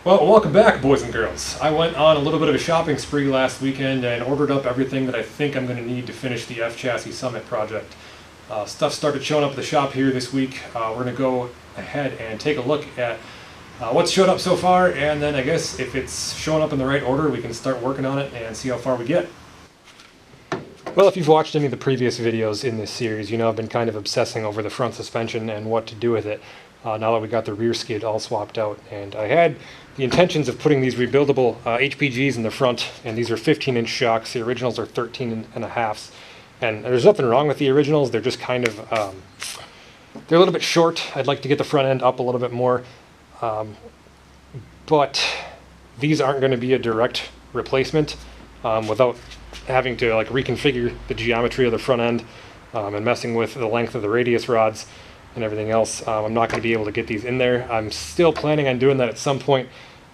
Well, welcome back, boys and girls. I went on a little bit of a shopping spree last weekend and ordered up everything that I think I'm going to need to finish the F-Chassis Summit project. Stuff started showing up at the shop here this week. We're going to go ahead and take a look at what's showed up so far, and then I guess if it's showing up in the right order, we can start working on it and see how far we get. Well, if you've watched any of the previous videos in this series, you know I've been kind of obsessing over the front suspension and what to do with it. Now that we got the rear skid all swapped out, and I had the intentions of putting these rebuildable HPGs in the front, and these are 15-inch shocks. The originals are 13.5s, and there's nothing wrong with the originals. They're just kind of they're a little bit short. I'd like to get the front end up a little bit more, but these aren't going to be a direct replacement without having to like reconfigure the geometry of the front end and messing with the length of the radius rods and everything else. I'm not going to be able to get these in there. I'm still planning on doing that at some point,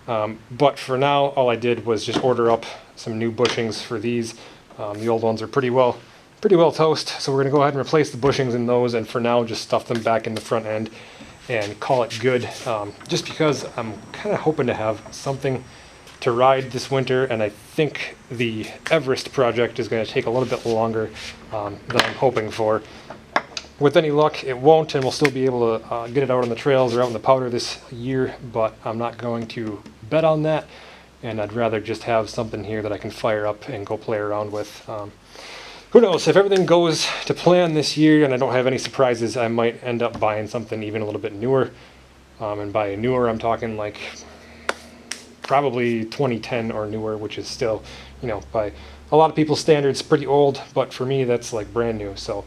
but for now all I did was just order up some new bushings for these. The old ones are pretty well toast, so we're going to go ahead and replace the bushings in those, and for now just stuff them back in the front end and call it good, just because I'm kind of hoping to have something to ride this winter, and I think the Everest project is going to take a little bit longer than I'm hoping for. With any luck, it won't, and we'll still be able to get it out on the trails or out in the powder this year, but I'm not going to bet on that, and I'd rather just have something here that I can fire up and go play around with. Who knows, if everything goes to plan this year and I don't have any surprises, I might end up buying something even a little bit newer. And by newer, I'm talking like probably 2010 or newer, which is still, you know, by a lot of people's standards, pretty old, but for me, that's like brand new. So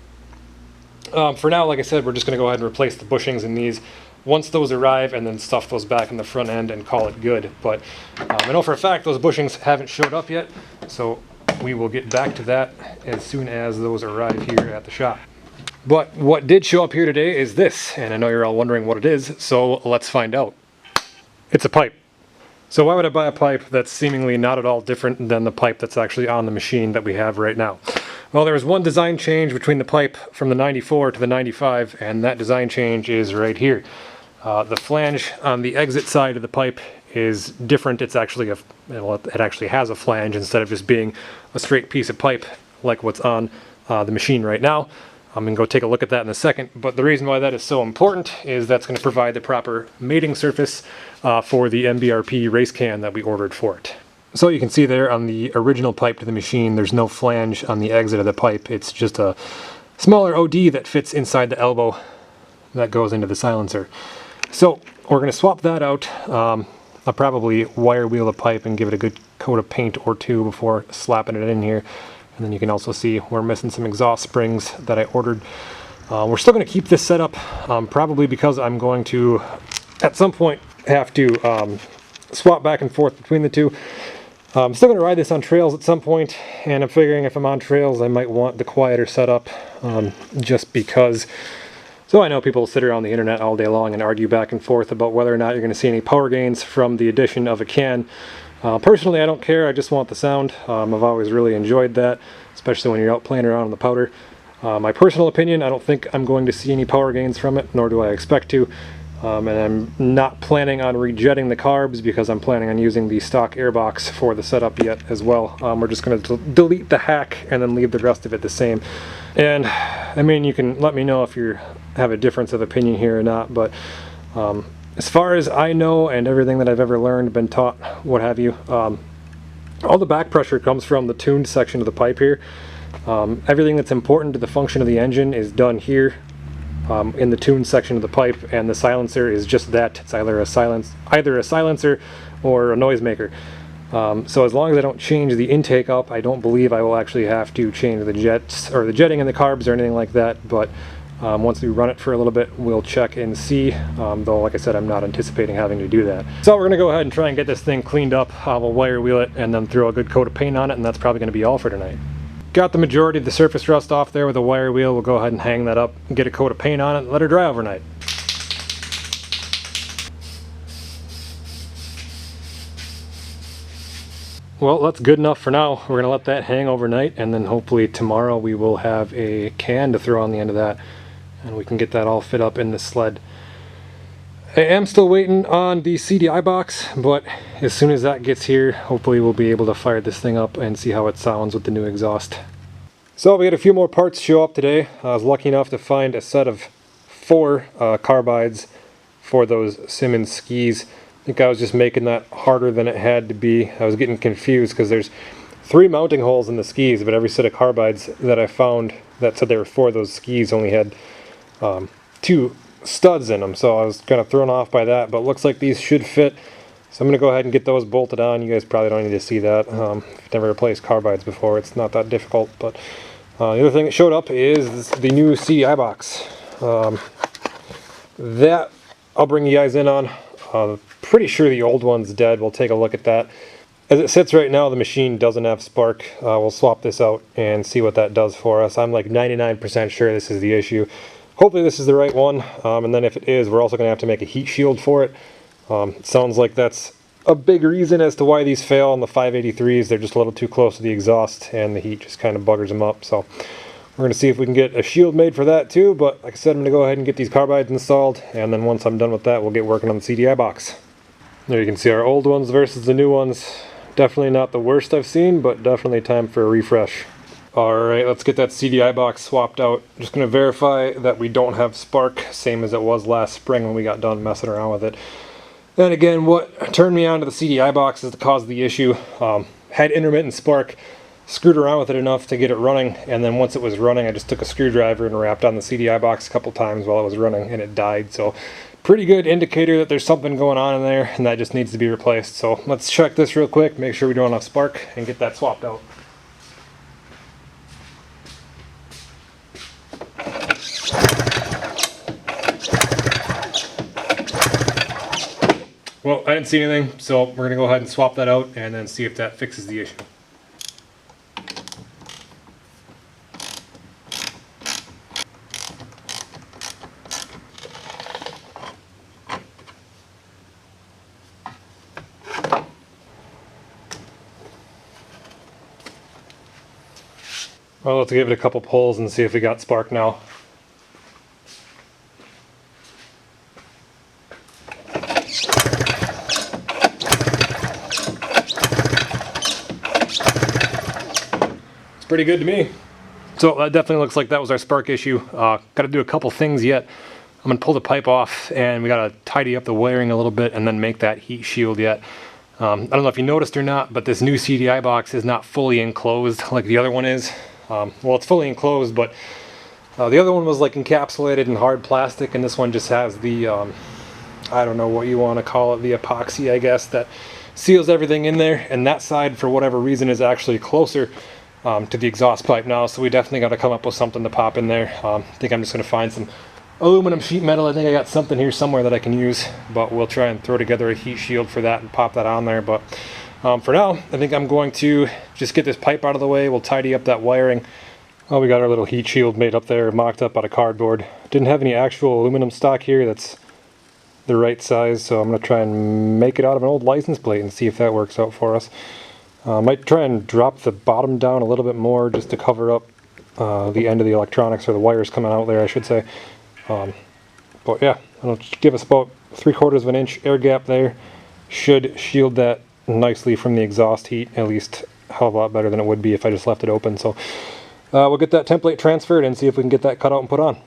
for now, like I said, we're just going to go ahead and replace the bushings in these once those arrive, and then stuff those back in the front end and call it good. But I know for a fact those bushings haven't showed up yet, so we will get back to that as soon as those arrive here at the shop. But what did show up here today is this, and I know you're all wondering what it is, so let's find out. It's a pipe. So why would I buy a pipe that's seemingly not at all different than the pipe that's actually on the machine that we have right now? Well, there was one design change between the pipe from the 94 to the 95, and that design change is right here. The flange on the exit side of the pipe is different. It's actually it actually has a flange instead of just being a straight piece of pipe like what's on the machine right now. I'm going to go take a look at that in a second, but the reason why that is so important is that's going to provide the proper mating surface for the MBRP race can that we ordered for it. So you can see there on the original pipe to the machine, there's no flange on the exit of the pipe. It's just a smaller OD that fits inside the elbow that goes into the silencer. So we're going to swap that out. I'll probably wire wheel the pipe and give it a good coat of paint or two before slapping it in here. And then you can also see we're missing some exhaust springs that I ordered. We're still going to keep this set up, probably because I'm going to, at some point, have to swap back and forth between the two. I'm still going to ride this on trails at some point, and I'm figuring if I'm on trails I might want the quieter setup, just because. So I know people sit around the internet all day long and argue back and forth about whether or not you're going to see any power gains from the addition of a can. Personally, I don't care. I just want the sound. I've always really enjoyed that, especially when you're out playing around in the powder. My personal opinion, I don't think I'm going to see any power gains from it, nor do I expect to. And I'm not planning on rejetting the carbs because I'm planning on using the stock airbox for the setup yet as well. We're just going to delete the hack and then leave the rest of it the same. And I mean, you can let me know if you have a difference of opinion here or not, but as far as I know and everything that I've ever learned, been taught, what have you, all the back pressure comes from the tuned section of the pipe here. Everything that's important to the function of the engine is done here in the tuned section of the pipe, and the silencer is just that. It's either a silencer or a noisemaker. So as long as I don't change the intake up, I don't believe I will actually have to change the jets or the jetting in the carbs or anything like that. But once we run it for a little bit, we'll check and see, though like I said, I'm not anticipating having to do that. So we're going to go ahead and try and get this thing cleaned up. We'll wire wheel it and then throw a good coat of paint on it, and that's probably going to be all for tonight. Got the majority of the surface rust off there with a wire wheel. We'll go ahead and hang that up, get a coat of paint on it, and let her dry overnight. Well, that's good enough for now. We're going to let that hang overnight, and then hopefully tomorrow we will have a can to throw on the end of that, and we can get that all fit up in the sled. I am still waiting on the CDI box, but as soon as that gets here, hopefully we'll be able to fire this thing up and see how it sounds with the new exhaust. So we had a few more parts show up today. I was lucky enough to find a set of 4 carbides for those Simmons skis. I think I was just making that harder than it had to be. I was getting confused because there's 3 mounting holes in the skis, but every set of carbides that I found that said they were for those skis only had 2 studs in them, so I was kind of thrown off by that, but it looks like these should fit. So I'm going to go ahead and get those bolted on. You guys probably don't need to see that. If you've never replaced carbides before, it's not that difficult. But the other thing that showed up is the new CDI box. That I'll bring you guys in on. Pretty sure the old one's dead. We'll take a look at that. As it sits right now, the machine doesn't have spark. We'll swap this out and see what that does for us. I'm like 99% sure this is the issue. Hopefully this is the right one, and then if it is, we're also going to have to make a heat shield for it. It sounds like that's a big reason as to why these fail on the 583s. They're just a little too close to the exhaust, and the heat just kind of buggers them up. So we're going to see if we can get a shield made for that too, but like I said, I'm going to go ahead and get these carbides installed, and then once I'm done with that, we'll get working on the CDI box. There you can see our old ones versus the new ones. Definitely not the worst I've seen, but definitely time for a refresh. Alright, let's get that CDI box swapped out. Just going to verify that we don't have spark, same as it was last spring when we got done messing around with it. And again, what turned me on to the CDI box is the cause of the issue. Had intermittent spark, screwed around with it enough to get it running, and then once it was running, I just took a screwdriver and wrapped on the CDI box a couple times while it was running, and it died. So pretty good indicator that there's something going on in there, and that just needs to be replaced. So let's check this real quick, make sure we don't have spark, and get that swapped out. Well, I didn't see anything, so we're going to go ahead and swap that out and then see if that fixes the issue. Well, let's give it a couple pulls and see if we got spark now. Pretty good to me. So that definitely looks like that was our spark issue. Got to do a couple things yet. I'm going to pull the pipe off, and we got to tidy up the wiring a little bit and then make that heat shield yet. I don't know if you noticed or not, but this new CDI box is not fully enclosed like the other one is. Well, it's fully enclosed, but the other one was like encapsulated in hard plastic, and this one just has the, I don't know what you want to call it, the epoxy, I guess, that seals everything in there. And that side, for whatever reason, is actually closer to the exhaust pipe now, so we definitely got to come up with something to pop in there. I think I'm just going to find some aluminum sheet metal. I think I got something here somewhere that I can use, but we'll try and throw together a heat shield for that and pop that on there. But for now, I think I'm going to just get this pipe out of the way. We'll tidy up that wiring. Oh, we got our little heat shield made up there, mocked up out of cardboard. Didn't have any actual aluminum stock here that's the right size, so I'm going to try and make it out of an old license plate and see if that works out for us. Might try and drop the bottom down a little bit more just to cover up the end of the electronics, or the wires coming out there, I should say. But yeah, it'll give us about 3/4 of an inch air gap there. Should shield that nicely from the exhaust heat, at least a hell of a lot better than it would be if I just left it open. So we'll get that template transferred and see if we can get that cut out and put on.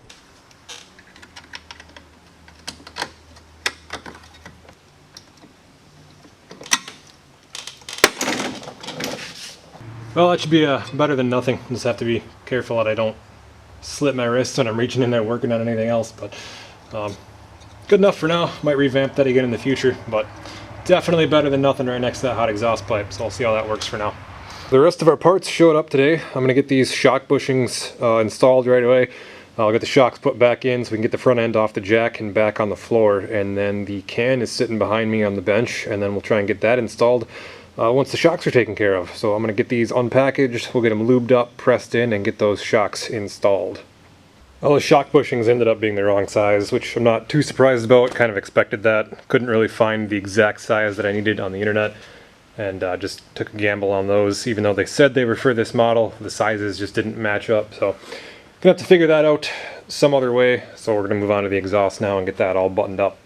Well, that should be better than nothing. Just have to be careful that I don't slip my wrists when I'm reaching in there working on anything else. But good enough for now. Might revamp that again in the future, but definitely better than nothing right next to that hot exhaust pipe. So I'll see how that works for now. The rest of our parts showed up today. I'm going to get these shock bushings installed right away. I'll get the shocks put back in so we can get the front end off the jack and back on the floor. And then the can is sitting behind me on the bench, and then we'll try and get that installed once the shocks are taken care of. So I'm going to get these unpackaged, we'll get them lubed up, pressed in, and get those shocks installed. Well, the shock bushings ended up being the wrong size, which I'm not too surprised about. Kind of expected that. Couldn't really find the exact size that I needed on the internet, and just took a gamble on those. Even though they said they were for this model, the sizes just didn't match up. So gonna have to figure that out some other way. So we're gonna move on to the exhaust now and get that all buttoned up.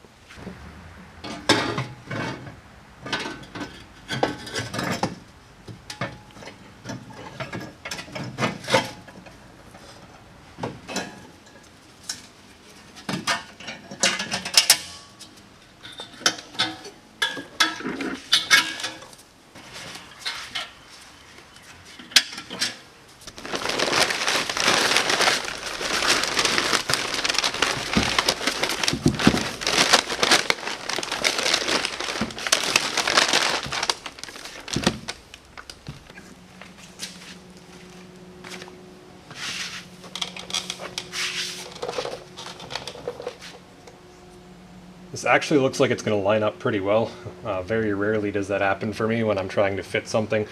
actually looks like it's going to line up pretty well. Very rarely does that happen for me when I'm trying to fit something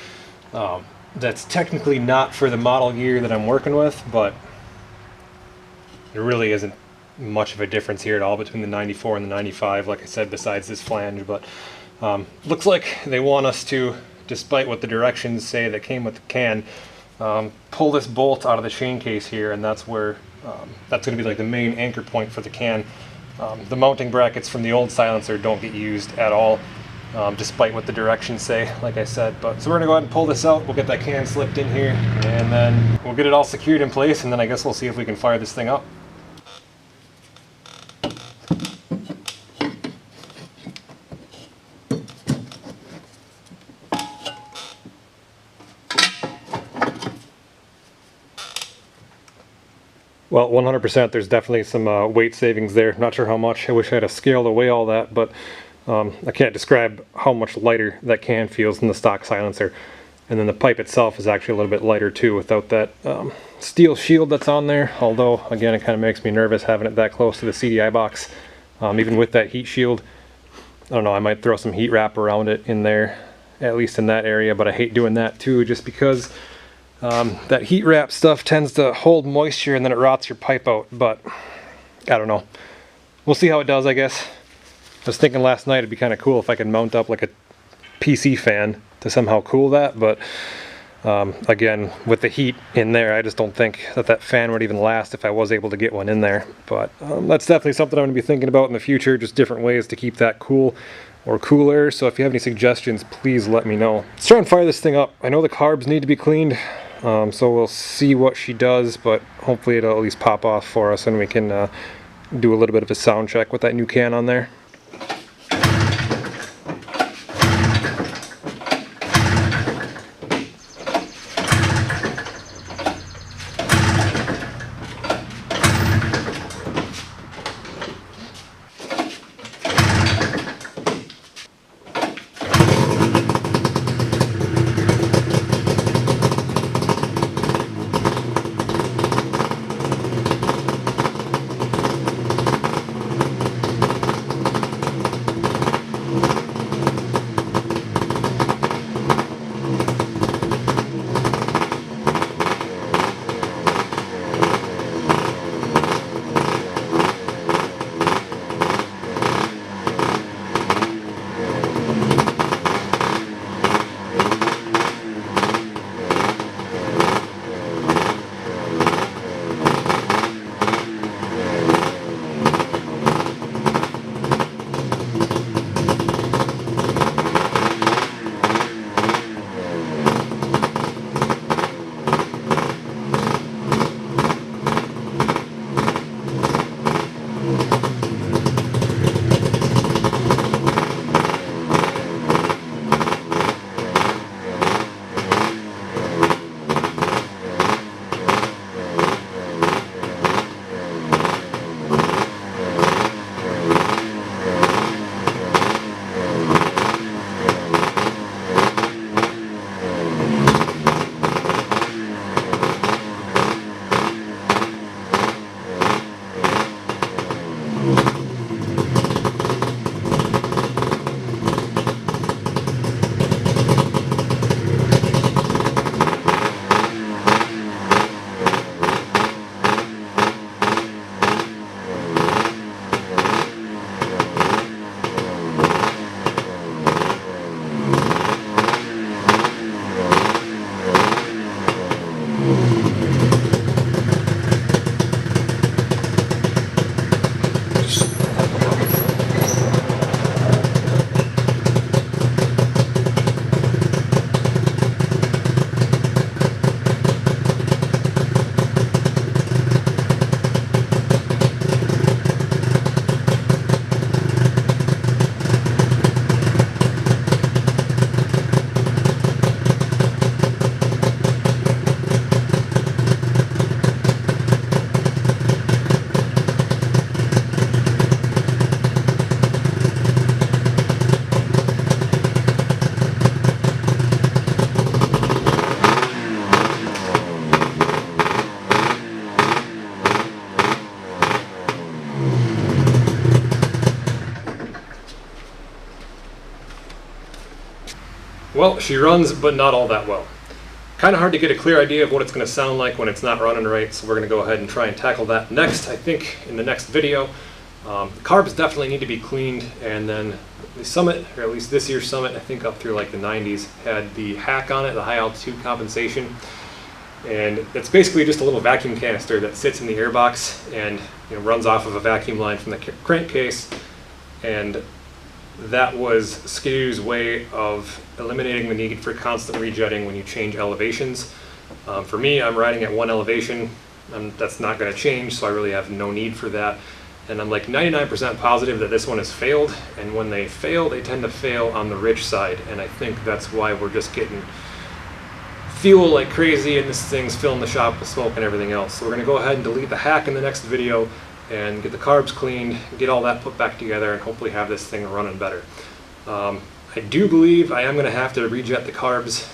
that's technically not for the model year that I'm working with, but there really isn't much of a difference here at all between the 94 and the 95, like I said, besides this flange. But looks like they want us to, despite what the directions say that came with the can, pull this bolt out of the chain case here, and that's where that's going to be like the main anchor point for the can. The mounting brackets from the old silencer don't get used at all, despite what the directions say, like I said. But so we're gonna go ahead and pull this out. We'll get that can slipped in here, and then we'll get it all secured in place, and then I guess we'll see if we can fire this thing up. Well, 100%, there's definitely some weight savings there. Not sure how much. I wish I had a scale to weigh all that, but I can't describe how much lighter that can feels than the stock silencer. And then the pipe itself is actually a little bit lighter too without that steel shield that's on there. Although, again, it kind of makes me nervous having it that close to the CDI box. Even with that heat shield, I don't know, I might throw some heat wrap around it in there, at least in that area, but I hate doing that too, just because that heat wrap stuff tends to hold moisture and then it rots your pipe out. But I don't know. We'll see how it does, I guess. I was thinking last night it'd be kind of cool if I could mount up like a PC fan to somehow cool that, but again, with the heat in there, I just don't think that that fan would even last if I was able to get one in there. But that's definitely something I'm going to be thinking about in the future, just different ways to keep that cool or cooler. So if you have any suggestions, please let me know. Let's try and fire this thing up. I know the carbs need to be cleaned, so we'll see what she does, but hopefully it'll at least pop off for us and we can do a little bit of a sound check with that new can on there. Well, she runs, but not all that well. Kind of hard to get a clear idea of what it's going to sound like when it's not running right, so we're going to go ahead and try and tackle that next, I think, in the next video. The carbs definitely need to be cleaned, and then the Summit, or at least this year's Summit, I think up through like the 90s, had the hack on it, the high altitude compensation. And it's basically just a little vacuum canister that sits in the airbox and runs off of a vacuum line from the crankcase. And that was Ski-Doo's way of eliminating the need for constant rejetting when you change elevations. For me, I'm riding at one elevation, and that's not going to change, so I really have no need for that. And I'm like 99% positive that this one has failed, and when they fail, they tend to fail on the rich side, and I think that's why we're just getting fuel like crazy, and this thing's filling the shop with smoke and everything else. So we're going to go ahead and delete the hack in the next video and get the carbs cleaned, get all that put back together, and hopefully have this thing running better. I do believe I am going to have to rejet the carbs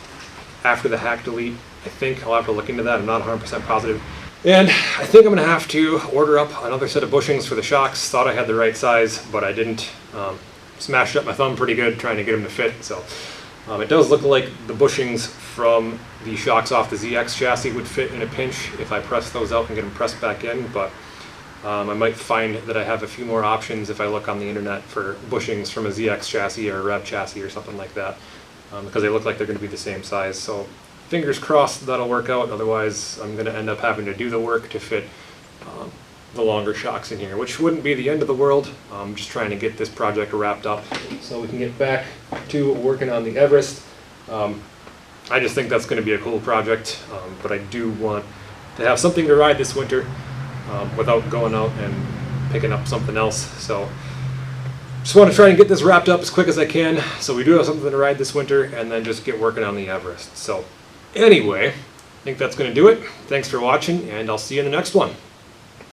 after the hack delete. I think I'll have to look into that. I'm not 100% positive. And I think I'm going to have to order up another set of bushings for the shocks. Thought I had the right size, but I didn't. Smashed up my thumb pretty good trying to get them to fit. So it does look like the bushings from the shocks off the ZX chassis would fit in a pinch if I press those out and get them pressed back in, but I might find that I have a few more options if I look on the internet for bushings from a ZX chassis or a Rev chassis or something like that, because they look like they're going to be the same size. So fingers crossed that'll work out. Otherwise, I'm going to end up having to do the work to fit the longer shocks in here, which wouldn't be the end of the world. I'm just trying to get this project wrapped up so we can get back to working on the Everest. I just think that's going to be a cool project, but I do want to have something to ride this winter without going out and picking up something else. So just want to try and get this wrapped up as quick as I can so we do have something to ride this winter, and then just get working on the Everest. So anyway, I think that's going to do it. Thanks for watching, and I'll see you in the next one.